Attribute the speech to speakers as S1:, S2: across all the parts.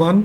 S1: 1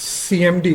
S1: CMD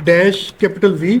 S1: -V।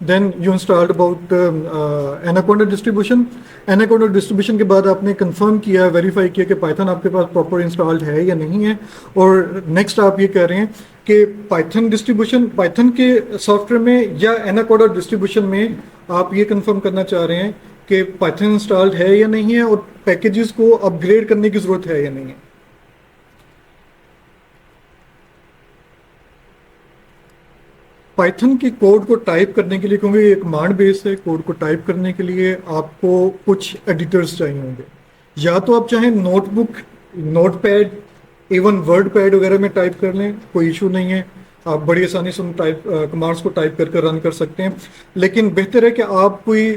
S1: Then you installed about Anaconda distribution. Anaconda distribution کے بعد آپ نے کنفرم کیا, ویریفائی کیا کہ پائتھن آپ کے پاس پراپر انسٹالڈ ہے یا نہیں ہے, اور نیکسٹ آپ یہ کہہ رہے ہیں کہ پائتھن ڈسٹریبیوشن, پائتھن کے سافٹ ویئر میں یا ایناکونڈا ڈسٹریبیوشن میں آپ یہ کنفرم کرنا چاہ رہے ہیں کہ پائتھن انسٹالڈ ہے یا نہیں ہے, اور پیکیجز کو اپ گریڈ کرنے کی ضرورت ہے یا نہیں ہے. پائتھن کی کوڈ کو ٹائپ کرنے کے لیے, کیونکہ یہ کمانڈ بیس ہے, کوڈ کو ٹائپ کرنے کے لیے آپ کو کچھ ایڈیٹرز چاہیے ہوں گے. یا تو آپ چاہیں notebook, notepad, even WordPad وغیرہ میں ٹائپ کر لیں, کوئی ایشو نہیں ہے, آپ بڑی آسانی سے ان کمانڈس کو ٹائپ کر رن کر سکتے ہیں. لیکن بہتر ہے کہ آپ کوئی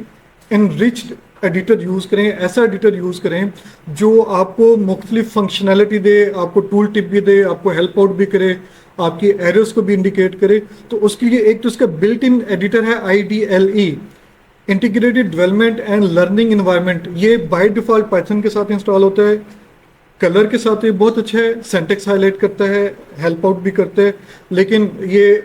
S1: انریچڈ ایڈیٹر یوز کریں, ایسا ایڈیٹر یوز کریں جو آپ کو مختلف فنکشنالٹی دے, آپ کو ٹول ٹپ بھی دے, آپ کو ہیلپ آؤٹ بھی کرے, آپ کی ایررز کو بھی انڈیکیٹ کرے. تو اس کے لیے ایک تو اس کا بلٹ ان ایڈیٹر ہے IDLE, integrated development and learning environment. یہ بائی ڈیفالٹ پائتھن کے ساتھ انسٹال ہوتا ہے, کلر کے ساتھ یہ بہت اچھا ہے, سینٹیکس ہائی لائٹ کرتا ہے, ہیلپ آؤٹ بھی کرتا ہے. لیکن یہ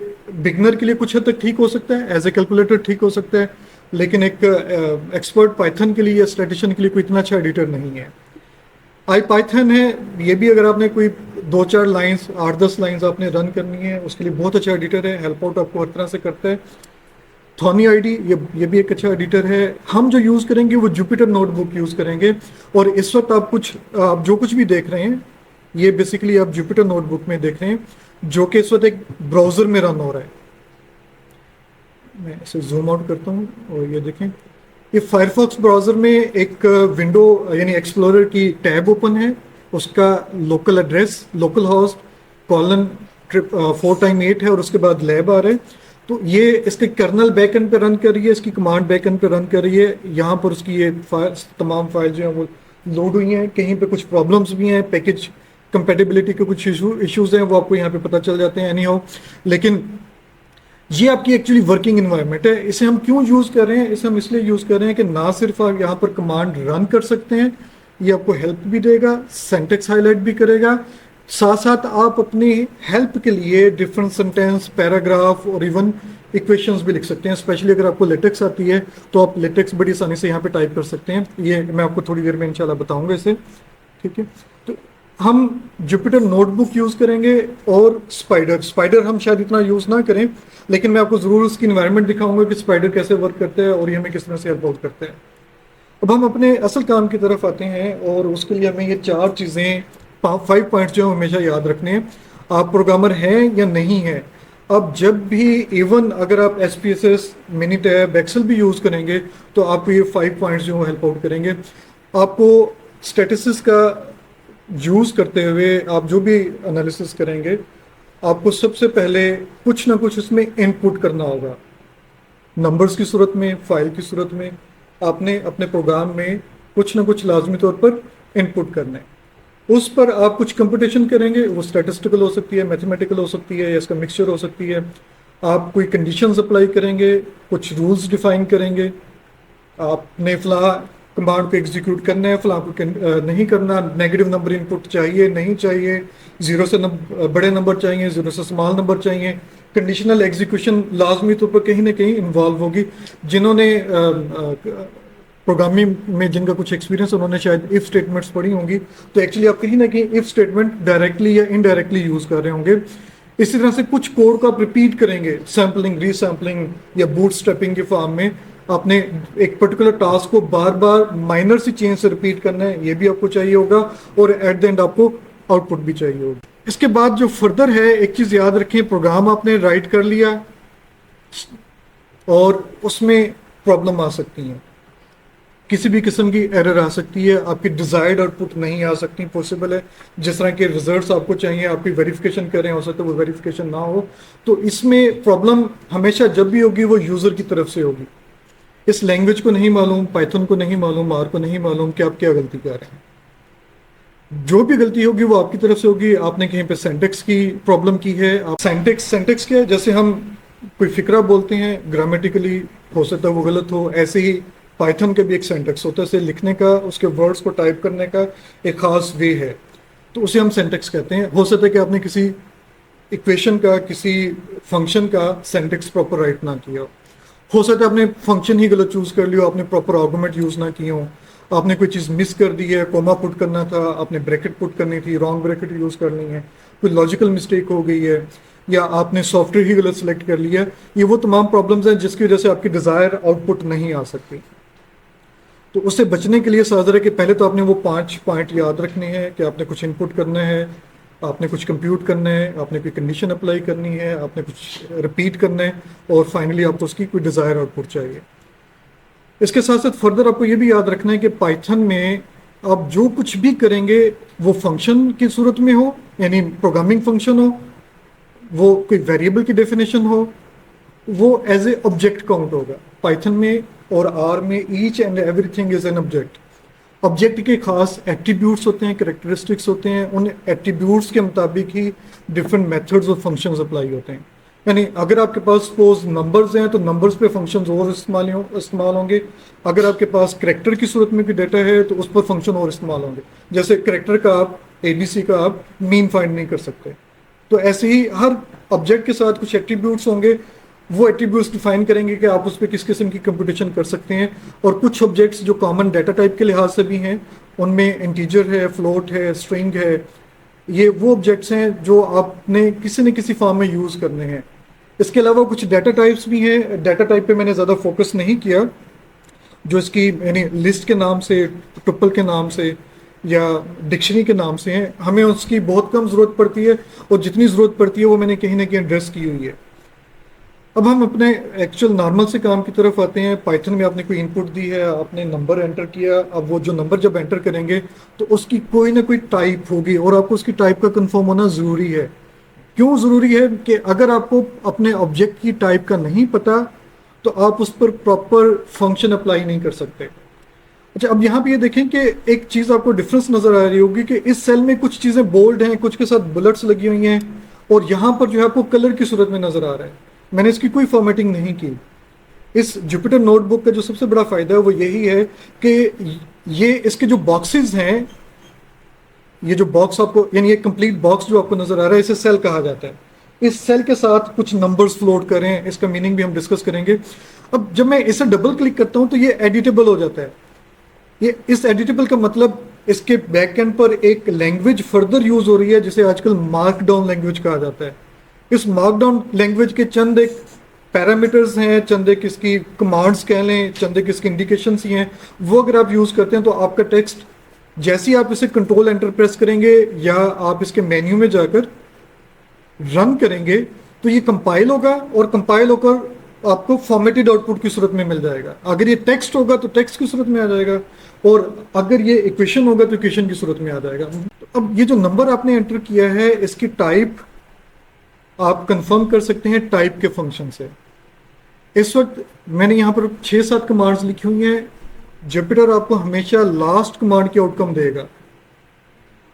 S1: بگنر کے لیے کچھ حد تک ٹھیک ہو سکتا ہے, ایز اے کیلکولیٹر ٹھیک ہو سکتا ہے, لیکن ایک ایکسپرٹ پائتھن کے لیے یا اسٹیٹیشین کے لیے کوئی اتنا اچھا ایڈیٹر نہیں ہے. پائتھن ہے, یہ بھی اگر آپ نے کوئی 2-4 لائنس, 8-10 لائنس آپ نے رن کرنی ہے, اس کے لیے بہت اچھا ایڈیٹر ہے, ہیلپ آؤٹ آپ کو ہر طرح سے کرتا ہے. تھونی آئی ڈی یہ بھی ایک اچھا ایڈیٹر ہے. ہم جو یوز کریں گے وہ جوپیٹر نوٹ بک یوز کریں گے, اور اس وقت آپ جو کچھ بھی دیکھ رہے ہیں یہ بیسیکلی آپ جوپیٹر نوٹ بک میں دیکھ رہے ہیں, جو کہ اس وقت ایک براؤزر میں رن ہو رہا ہے. میں اسے زوم آؤٹ کرتا ہوں اور یہ دیکھیں, یہ فائر فاکس براؤزر میں ایک ونڈو یعنی ایکسپلورر کی ٹیب اوپن ہے, اس کا local address local host :4x8 ہے, اور اس کے بعد لیب آ رہا ہے. تو یہ اس کے کرنل بیک اینڈ پہ رن کر رہی ہے, اس کی کمانڈ بیک اینڈ پہ رن کر رہی ہے. یہاں پر اس کی یہ تمام فائل جو ہیں وہ لوڈ ہوئی ہیں. کہیں پہ کچھ پرابلمس بھی ہیں, پیکج کمپیٹیبلٹی کے کچھ ایشوز ہیں, وہ آپ کو یہاں پہ پتہ چل جاتے ہیں اینی ہاؤ. لیکن یہ آپ کی ایکچولی ورکنگ انوائرمنٹ ہے. اسے ہم کیوں یوز کر رہے ہیں؟ اسے ہم اس لیے یوز کر رہے ہیں کہ نہ صرف آپ یہاں پر کمانڈ رن کر سکتے ہیں, یہ آپ کو ہیلپ بھی دے گا, سینٹیکس ہائی لائٹ بھی کرے گا, ساتھ ساتھ آپ اپنی ہیلپ کے لیے ڈفرنٹ سینٹینس, پیراگراف اور ایون ایکویشنز بھی لکھ سکتے ہیں. اسپیشلی اگر آپ کو لیٹکس آتی ہے تو آپ لیٹکس بڑی آسانی سے یہاں پہ ٹائپ کر سکتے ہیں. یہ میں آپ کو تھوڑی دیر میں انشاءاللہ بتاؤں گا اسے, ٹھیک ہے. تو ہم جوپیٹر نوٹ بک یوز کریں گے, اور اسپائڈر ہم شاید اتنا یوز نہ کریں, لیکن میں آپ کو ضرور اس کی انوائرمنٹ دکھاؤں گا کہ اسپائڈر کیسے ورک کرتا ہے اور یہ ہمیں کس طرح سے ہیلپ آؤٹ کرتا ہے. اب ہم اپنے اصل کام کی طرف آتے ہیں, اور اس کے لیے ہمیں یہ 4 چیزیں 5 پوائنٹس جو ہمیشہ یاد رکھنے ہیں. آپ پروگرامر ہیں یا نہیں ہیں, اب جب بھی ایون اگر آپ SPSS, منی ٹیب, ایکسل بھی یوز کریں گے تو آپ کو یہ 5 پوائنٹس جو ہیلپ آؤٹ کریں گے. آپ کو اسٹیٹسز کا یوز کرتے ہوئے آپ جو بھی انالیسس کریں گے, آپ کو سب سے پہلے کچھ نہ کچھ اس میں ان پٹ کرنا ہوگا. نمبرز کی صورت میں, فائل کی صورت میں, آپ نے اپنے پروگرام میں کچھ نہ کچھ لازمی طور پر ان پٹ کرنا ہے. اس پر آپ کچھ کمپٹیشن کریں گے, وہ اسٹیٹسٹیکل ہو سکتی ہے, میتھمیٹیکل ہو سکتی ہے, یا اس کا مکسچر ہو سکتی ہے. آپ کوئی کنڈیشنز اپلائی کریں گے, کچھ رولز ڈیفائن کریں گے. آپ نے فلاں کمانڈ کو ایگزیکیوٹ کرنا ہے, فلاں کو نہیں کرنا, نیگیٹو نمبر ان پٹ چاہیے نہیں چاہیے, 0 سے بڑے نمبر چاہیے, 0 سے اسمال نمبر چاہیے. کنڈیشنل ایگزیکیوشن لازمی طور پر کہیں نہ کہیں انوالو ہوگی. جنہوں نے پروگرامنگ میں جن کا کچھ ایکسپیرینس, انہوں نے شاید ایف اسٹیٹمنٹس پڑھی ہوں گی, تو ایکچولی آپ کہیں نہ کہیں ایف اسٹیٹمنٹ ڈائریکٹلی یا انڈائریکٹلی یوز کر رہے ہوں گے. اسی طرح سے کچھ کوڈ کو آپ ریپیٹ کریں گے, سیمپلنگ, ری سیمپلنگ یا بوٹ اسٹیپنگ کے فارم میں. آپ نے ایک پرٹیکولر ٹاسک کو بار بار مائنر سی چینج سے ریپیٹ کرنا ہے, یہ بھی آپ کو چاہیے ہوگا, اور ایٹ دا اینڈ آپ کو آؤٹ پٹ بھی چاہیے ہوگا. اس کے بعد جو فردر ہے, ایک چیز یاد رکھیں, پروگرام آپ نے رائٹ کر لیا اور اس میں پرابلم آ سکتی ہیں, کسی بھی قسم کی ایرر آ سکتی ہے, آپ کی ڈیزائرڈ آؤٹ پٹ نہیں آ سکتی. پاسبل ہے جس طرح کے ریزلٹس آپ کو چاہیے, آپ کی ویریفیکیشن کر رہے ہیں, ہو سکتا ہے وہ ویریفیکیشن نہ ہو. تو اس میں پرابلم ہمیشہ جب بھی ہوگی وہ یوزر کی طرف سے ہوگی. اس لینگویج کو نہیں معلوم, پائتھن کو نہیں معلوم, آر کو نہیں معلوم کہ آپ کیا غلطی کر رہے ہیں. جو بھی غلطی ہوگی وہ آپ کی طرف سے ہوگی. آپ نے کہیں پہ سینٹیکس کی پرابلم کی ہے, سینٹیکس کیا ہے, جیسے ہم کوئی فقرہ بولتے ہیں, گرامیٹیکلی ہو سکتا ہے وہ غلط ہو, ایسے ہی پائتھن کا بھی ایک سینٹیکس ہوتا ہے, اسے لکھنے کا, اس کے ورڈز کو ٹائپ کرنے کا ایک خاص وے ہے, تو اسے ہم سینٹیکس کہتے ہیں. ہو سکتا ہے کہ آپ نے کسی ایکویشن کا, کسی فنکشن کا سینٹیکس پراپر رائٹ نہ کیا ہو. ہو سکتا ہے آپ نے فنکشن ہی غلط چوز کر لیا، آپ نے پراپر آرگومنٹ یوز نہ کی ہوں، آپ نے کوئی چیز مس کر دی ہے، کوما پٹ کرنا تھا، آپ نے بریکٹ پٹ کرنی تھی، رانگ بریکٹ یوز کرنی ہے، کوئی لاجیکل مسٹیک ہو گئی ہے، یا آپ نے سافٹ ویئر ہی غلط سلیکٹ کر لیا. یہ وہ تمام پرابلمز ہیں جس کی وجہ سے آپ کی ڈیزائر آؤٹ پٹ نہیں آ سکتی. تو اس سے بچنے کے لیے سازر ہے کہ پہلے تو آپ نے وہ 5 پوائنٹ یاد رکھنے ہیں کہ آپ نے کچھ ان پٹ کرنا ہے، آپ نے کچھ کمپیوٹ کرنا ہے، آپ نے کوئی کنڈیشن اپلائی کرنی ہے، آپ نے کچھ ریپیٹ کرنا ہے، اور فائنلی آپ کو اس کی کوئی ڈیزائر آؤٹ پٹ چاہیے. اس کے ساتھ ساتھ فردر آپ کو یہ بھی یاد رکھنا ہے کہ پائتھن میں آپ جو کچھ بھی کریں گے وہ فنکشن کی صورت میں ہو، یعنی پروگرامنگ فنکشن ہو، وہ کوئی ویریبل کی ڈیفینیشن ہو، وہ ایز اے آبجیکٹ کاؤنٹ ہوگا. پائتھن میں اور آر میں each and everything is an object. Object کے خاص ایٹریبیوٹس ہوتے ہیں، کریکٹرسٹکس ہوتے ہیں، ان ایٹریبیوٹس کے مطابق ہی ڈفرینٹ میتھڈز اور فنکشنز اپلائی ہوتے ہیں. یعنی اگر آپ کے پاس سپوز نمبرز ہیں تو نمبرز پہ فنکشنز اور استعمال ہوں گے. اگر آپ کے پاس کریکٹر کی صورت میں کوئی ڈیٹا ہے تو اس پر فنکشن اور استعمال ہوں گے. جیسے کریکٹر کا آپ ABC کا آپ مین فائنڈ نہیں کر سکتے، تو ایسے ہی ہر آبجیکٹ کے ساتھ کچھ ایٹریبیوٹس ہوں گے، وہ ایٹریبیوٹس ڈیفائن کریں گے کہ آپ اس پہ کس قسم کی کمپٹیشن کر سکتے ہیں. اور کچھ آبجیکٹس جو کامن ڈیٹا ٹائپ کے لحاظ سے بھی ہیں، ان میں انٹیجر ہے، فلوٹ ہے، اسٹرنگ ہے. یہ وہ آبجیکٹس ہیں جو آپ نے کسی نہ کسی فارم میں یوز کرنے ہیں. اس کے علاوہ کچھ ڈیٹا ٹائپس بھی ہیں. ڈیٹا ٹائپ پہ میں نے زیادہ فوکس نہیں کیا، جو اس کی یعنی لسٹ کے نام سے، ٹپل کے نام سے یا ڈکشنری کے نام سے ہیں. ہمیں اس کی بہت کم ضرورت پڑتی ہے، اور جتنی ضرورت پڑتی ہے وہ میں نے کہیں نہ کہیں ایڈریس کی ہوئی ہے. اب ہم اپنے ایکچوئل نارمل سے کام کی طرف آتے ہیں. پائتھن میں آپ نے کوئی ان پٹ دی ہے، آپ نے نمبر انٹر کیا. اب وہ جو نمبر جب انٹر کریں گے تو اس کی کوئی نہ کوئی ٹائپ ہوگی، اور آپ کو اس کی ٹائپ کا کنفرم ہونا ضروری ہے. کیوں ضروری ہے؟ کہ اگر آپ کو اپنے آبجیکٹ کی ٹائپ کا نہیں پتا تو آپ اس پر پراپر فنکشن اپلائی نہیں کر سکتے. اچھا، اب یہاں پہ یہ دیکھیں کہ ایک چیز آپ کو ڈفرینس نظر آ رہی ہوگی کہ اس سیل میں کچھ چیزیں بولڈ ہیں، کچھ کے ساتھ بلٹس لگی ہوئی ہیں، اور یہاں پر جو ہے آپ کو کلر کی صورت میں نظر آ رہا ہے. میں نے اس کی کوئی فارمیٹنگ نہیں کی. اس جوپیٹر نوٹ بک کا جو سب سے بڑا فائدہ ہے وہ یہی ہے کہ یہ اس کے جو باکسز ہیں، یہ جو باکس آپ کو یعنی یہ کمپلیٹ باکس جو آپ کو نظر آ رہا ہے، اسے سیل کہا جاتا ہے. اس سیل کے ساتھ کچھ نمبرز فلوٹ کریں، اس کا میننگ بھی ہم ڈسکس کریں گے. اب جب میں اسے ڈبل کلک کرتا ہوں تو یہ ایڈیٹیبل ہو جاتا ہے. یہ اس ایڈیٹیبل کا مطلب اس کے بیک اینڈ پر ایک لینگویج فردر یوز ہو رہی ہے جسے آج کل مارک ڈاؤن لینگویج کہا جاتا ہے. اس مارک ڈاؤن لینگویج کے چند ایک پیرامیٹرز ہیں، چند ایک اس کی کمانڈز کہہ لیں، چند ایک اس کی انڈیکیشنز ہی ہیں. وہ اگر آپ یوز کرتے ہیں تو آپ کا ٹیکسٹ جیسے ہی آپ اسے کنٹرول انٹر پریس کریں گے یا آپ اس کے مینیو میں جا کر رن کریں گے تو یہ کمپائل ہوگا، اور کمپائل ہو کر آپ کو فارمیٹڈ آؤٹ پٹ کی صورت میں مل جائے گا. اگر یہ ٹیکسٹ ہوگا تو ٹیکسٹ کی صورت میں آ جائے گا، اور اگر یہ ایکویشن ہوگا تو ایکویشن کی صورت میں آ جائے گا. اب یہ جو نمبر آپ نے انٹر کیا ہے اس کی ٹائپ آپ کنفرم کر سکتے ہیں ٹائپ کے فنکشن سے. اس وقت میں نے یہاں پر 6-7 کمانڈز لکھی ہوئی ہیں. جوپیٹر آپ کو ہمیشہ لاسٹ کمانڈ کی آؤٹ کم دے گا،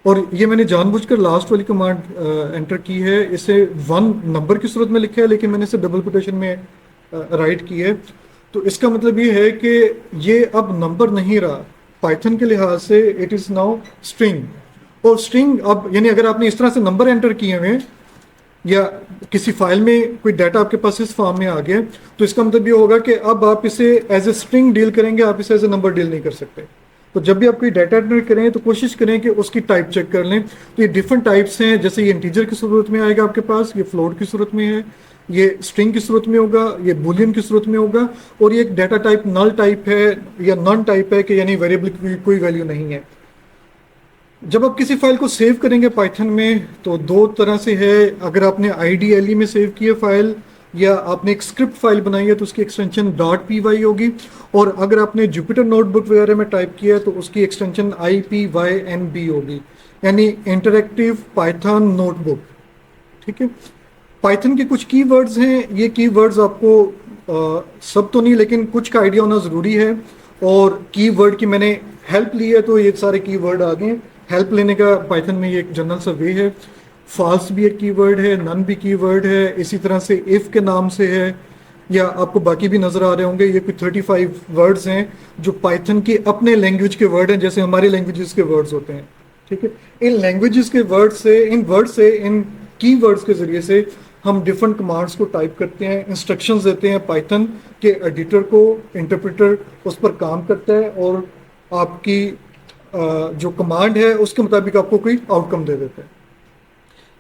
S1: اور یہ میں نے جان بوجھ کر لاسٹ والی کمانڈ انٹر کی ہے. اسے 1 نمبر کی صورت میں لکھا ہے، لیکن میں نے اسے ڈبل کوٹیشن میں رائٹ کی ہے. تو اس کا مطلب یہ ہے کہ یہ اب نمبر نہیں رہا. پائتھن کے لحاظ سے اٹ از ناؤ اسٹرنگ. اور اسٹرنگ اب یعنی اگر آپ نے اس طرح سے نمبر انٹر کیے ہوئے یا کسی فائل میں کوئی ڈیٹا آپ کے پاس اس فارم میں آ گیا تو اس کا مطلب یہ ہوگا کہ اب آپ اسے ایز اے اسٹرنگ ڈیل کریں گے، آپ اسے ایز اے نمبر ڈیل نہیں کر سکتے. تو جب بھی آپ کوئی ڈیٹا انٹر کریں تو کوشش کریں کہ اس کی ٹائپ چیک کر لیں. تو یہ ڈفرنٹ ٹائپس ہیں، جیسے یہ انٹیجر کی صورت میں آئے گا آپ کے پاس، یہ فلوٹ کی صورت میں ہے، یہ اسٹرنگ کی صورت میں ہوگا، یہ بولین کی صورت میں ہوگا، اور یہ ایک ڈیٹا ٹائپ نل ٹائپ ہے یا نان ٹائپ ہے کہ یعنی ویریبل کی کوئی ویلیو نہیں ہے. جب آپ کسی فائل کو سیو کریں گے پائتھن میں تو 2 طرح سے ہے. اگر آپ نے IDLE میں سیو کی ہے فائل، یا آپ نے ایک اسکرپٹ فائل بنائی ہے تو اس کی ایکسٹینشن .py ہوگی. اور اگر آپ نے جوپیٹر نوٹ بک وغیرہ میں ٹائپ کیا ہے تو اس کی ایکسٹینشن IPYNB ہوگی، یعنی انٹریکٹیو پائتھن نوٹ بک. ٹھیک ہے. پائتھن کے کچھ کی ورڈز ہیں. یہ کی ورڈز آپ کو سب تو نہیں لیکن کچھ کا آئیڈیا ہونا ضروری ہے. اور کی ورڈ کی میں نے ہیلپ لی ہے تو یہ سارے کی ورڈ آ گئے ہیں. ہیلپ لینے کا پائتھن میں یہ ایک جنرل سا وے ہے. فالس بھی ایک کی ورڈ ہے، نن بھی کی ورڈ ہے. اسی طرح سے ایف کے نام سے ہے، یا آپ کو باقی بھی نظر آ رہے ہوں گے. یہ کوئی 35 ورڈز ہیں جو پائتھن کے اپنے لینگویج کے ورڈ ہیں، جیسے ہمارے لینگویجز کے ورڈز ہوتے ہیں. ٹھیک ہے. ان لینگویجز کے ورڈ سے، ان کی ورڈز کے ذریعے سے ہم ڈفرنٹ کمانڈس کو ٹائپ کرتے ہیں، انسٹرکشنز دیتے ہیں پائتھن کے ایڈیٹر کو، انٹرپریٹر اس پر کام کرتا ہے اور آپ کی جو کمانڈ ہے اس کے مطابق آپ کو کوئی آؤٹ کم دے دیتا ہے۔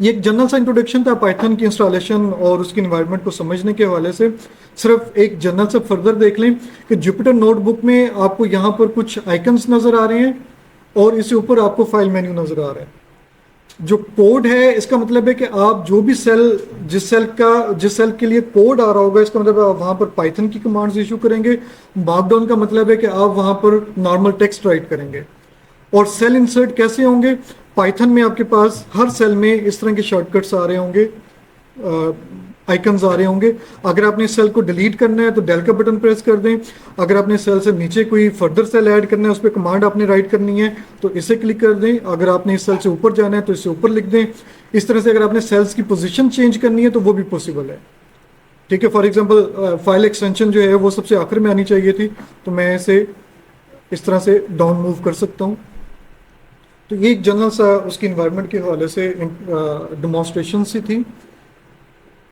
S1: یہ ایک جنرل سا انٹروڈکشن تھا پائتھن کی انسٹالیشن اور اس کی انوائرمنٹ کو سمجھنے کے حوالے سے۔ صرف ایک جنرل سے فردر دیکھ لیں کہ جوپیٹر نوٹ بک میں آپ کو یہاں پر کچھ آئکنس نظر آ رہے ہیں اور اس کے اوپر آپ کو فائل مینیو نظر آ رہا ہے۔ جو کوڈ ہے اس کا مطلب ہے کہ آپ جو بھی جس سیل کے لیے کوڈ آ رہا ہوگا، اس کا مطلب آپ وہاں پر پائتھن کی کمانڈز ایشو کریں گے۔ مارک ڈاؤن کا مطلب ہے کہ آپ وہاں پر نارمل ٹیکسٹ رائٹ کریں گے۔ اور سیل انسرٹ کیسے ہوں گے؟ پائتھن میں آپ کے پاس ہر سیل میں اس طرح کے شارٹ کٹس آ رہے ہوں گے، آئکنز آ رہے ہوں گے۔ اگر آپ نے اس سیل کو ڈیلیٹ کرنا ہے تو ڈیل کا بٹن پریس کر دیں، اگر آپ نے سیل سے نیچے کوئی فردر سیل ایڈ کرنا ہے، اس پہ کمانڈ آپ نے رائٹ کرنی ہے تو اسے کلک کر دیں، اگر آپ نے اس سیل سے اوپر جانا ہے تو اسے اوپر لکھ دیں۔ اس طرح سے اگر آپ نے سیلز کی پوزیشن چینج کرنی ہے تو وہ بھی پاسبل ہے، ٹھیک ہے۔ فار ایگزامپل فائل ایکسٹینشن جو ہے وہ سب سے آخر میں آنی چاہیے تھی، تو میں اسے اس طرح سے ڈاؤن موو کر سکتا ہوں۔ تو یہ ایک جنرل سا اس کی انوائرمنٹ کے حوالے سے ڈیمانسٹریشن سی تھی۔